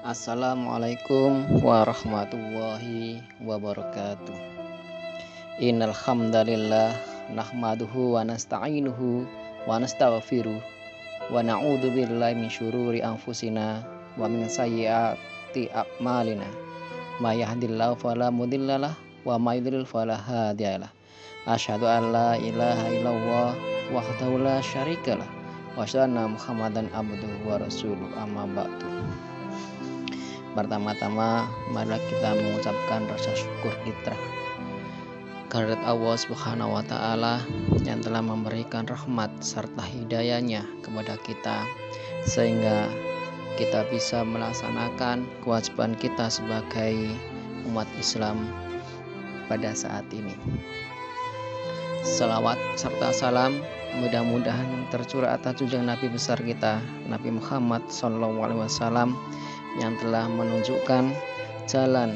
Assalamualaikum warahmatullahi wabarakatuh. Innal hamdalillah nahmaduhu wa nasta'inuhu wa nastaghfiruh wa na'udzu billahi min syururi anfusina wa min sayyiati a'malina. May yahdihillahu fala mudhillalah wa may yudhlil fala hadiyalah. Asyhadu an la ilaha illallah wahdahu la syarikalah wa asyhadu anna Muhammadan abduhu wa rasuluh, amma ba'du. Pertama-tama marilah kita mengucapkan rasa syukur kita kehadirat Allah Subhanahu wa taala yang telah memberikan rahmat serta hidayahnya kepada kita sehingga kita bisa melaksanakan kewajiban kita sebagai umat Islam pada saat ini. Salawat serta salam mudah-mudahan tercurah atas junjungan Nabi besar kita Nabi Muhammad SAW yang telah menunjukkan jalan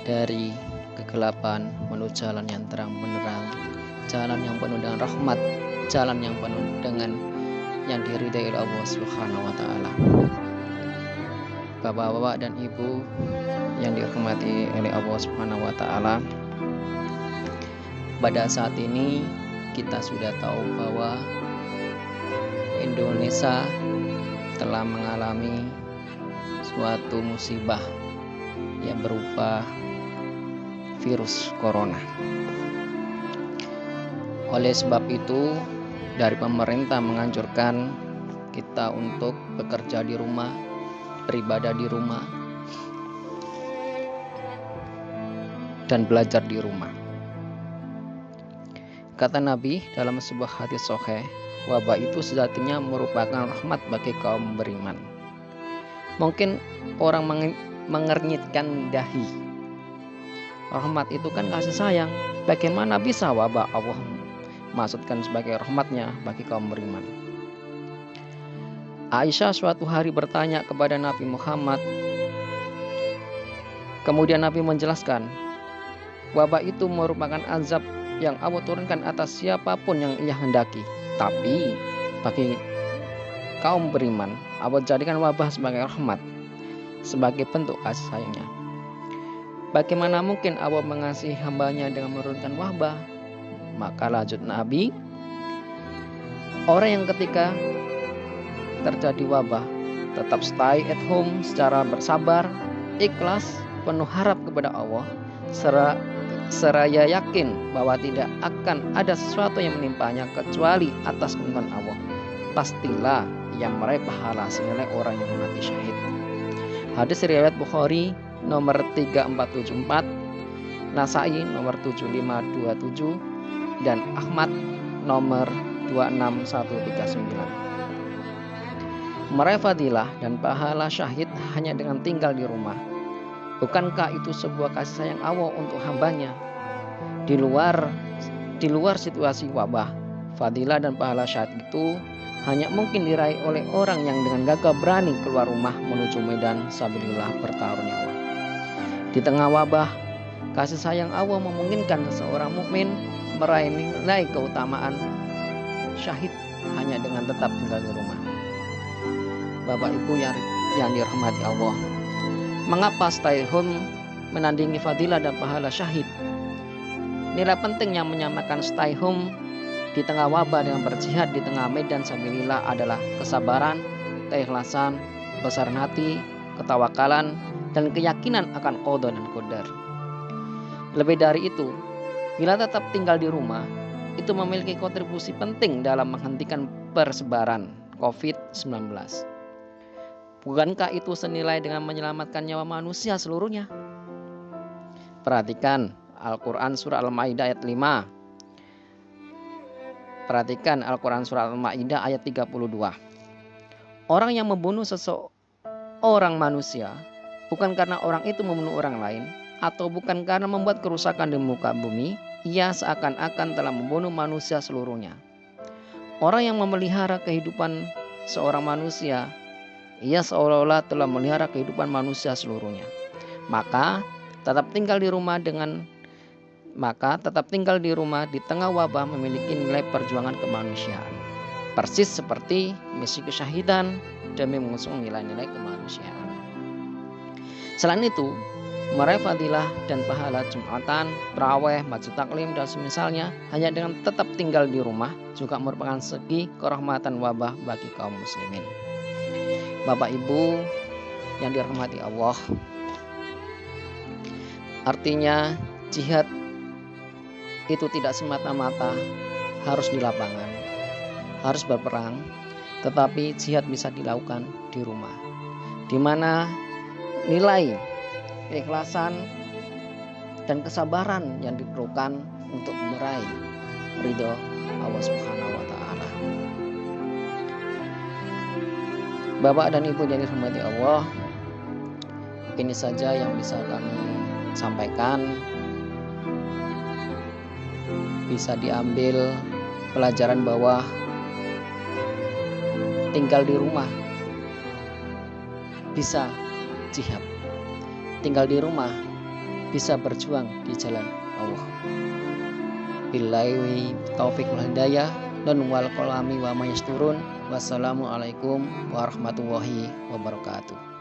dari kegelapan menuju jalan yang terang benderang, jalan yang penuh dengan rahmat, jalan yang penuh dengan yang diridai oleh Allah Subhanahu wa taala. Bapak-bapak dan ibu yang dirahmati oleh Allah Subhanahu wa taala, pada saat ini kita sudah tahu bahwa Indonesia telah mengalami suatu musibah yang berupa virus corona. Oleh sebab itu, dari pemerintah menganjurkan kita untuk bekerja di rumah, beribadah di rumah, dan belajar di rumah. Kata Nabi dalam sebuah hadis sahih, wabah itu sejatinya merupakan rahmat bagi kaum beriman. Mungkin orang mengernyitkan dahi. Rahmat itu kan kasih sayang. Bagaimana bisa wabah Allah maksudkan sebagai rahmatnya bagi kaum beriman? Aisyah suatu hari bertanya kepada Nabi Muhammad. Kemudian Nabi menjelaskan, wabah itu merupakan azab yang Allah turunkan atas siapapun yang ia hendaki. Tapi bagi kaum beriman, Allah jadikan wabah sebagai rahmat, sebagai bentuk kasih sayangnya. Bagaimana mungkin Allah mengasihi hambanya dengan menurunkan wabah? Maka lanjut Nabi, orang yang ketika terjadi wabah tetap stay at home secara bersabar, ikhlas, penuh harap kepada Allah, seraya yakin bahwa tidak akan ada sesuatu yang menimpanya kecuali atas kehendak Allah, pastilah yang meraih pahala senilai orang yang mati syahid. Hadis riwayat Bukhari nomor 3474, Nasai nomor 7527, dan Ahmad nomor 26139. Meraih fadilah dan pahala syahid hanya dengan tinggal di rumah. Bukankah itu sebuah kasih sayang Allah untuk hambanya? Di luar situasi wabah, fadilah dan pahala syahid itu hanya mungkin diraih oleh orang yang dengan gagah berani keluar rumah menuju medan sabilillah bertaruh nyawa. Di tengah wabah, kasih sayang Allah memungkinkan seorang mukmin meraih nilai keutamaan syahid hanya dengan tetap tinggal di rumah. Bapak Ibu yang dirahmati Allah, mengapa stay home menandingi fadilah dan pahala syahid? Nilai penting yang menyamakan stay home di tengah wabah dengan berjihad di tengah medan sabilillah adalah kesabaran, keikhlasan, kebesaran hati, ketawakalan, dan keyakinan akan qada dan qadar. Lebih dari itu, bila tetap tinggal di rumah, itu memiliki kontribusi penting dalam menghentikan persebaran COVID-19. Bukankah itu senilai dengan menyelamatkan nyawa manusia seluruhnya? Perhatikan Al-Quran Surah Al-Ma'idah ayat 5. Perhatikan Al-Quran Surah Al-Ma'idah ayat 32. Orang yang membunuh seseorang manusia bukan karena orang itu membunuh orang lain, atau bukan karena membuat kerusakan di muka bumi, ia seakan-akan telah membunuh manusia seluruhnya. Orang yang memelihara kehidupan seorang manusia, ia seolah-olah telah memelihara kehidupan manusia seluruhnya. Maka tetap tinggal di rumah di tengah wabah memiliki nilai perjuangan kemanusiaan. Persis seperti misi kesyahidan demi mengusung nilai-nilai kemanusiaan. Selain itu, meraih fadilah dan pahala Jumatan, tarawih, majlis taklim dan semisalnya hanya dengan tetap tinggal di rumah juga merupakan segi kerahmatan wabah bagi kaum muslimin. Bapak Ibu yang dirahmati Allah, artinya jihad itu tidak semata-mata harus di lapangan, harus berperang, tetapi jihad bisa dilakukan di rumah, di mana nilai keikhlasan dan kesabaran yang diperlukan untuk meraih ridho Allah Subhanahu wa Ta'ala. Bapak dan Ibu yang dirahmati Allah, ini saja yang bisa kami sampaikan. Bisa diambil pelajaran bahwa tinggal di rumah bisa jihad, tinggal di rumah bisa berjuang di jalan Allah. Billahi taufiq wal hidayah dan wal qalami wa mayasturun. Wassalamualaikum warahmatullahi wabarakatuh.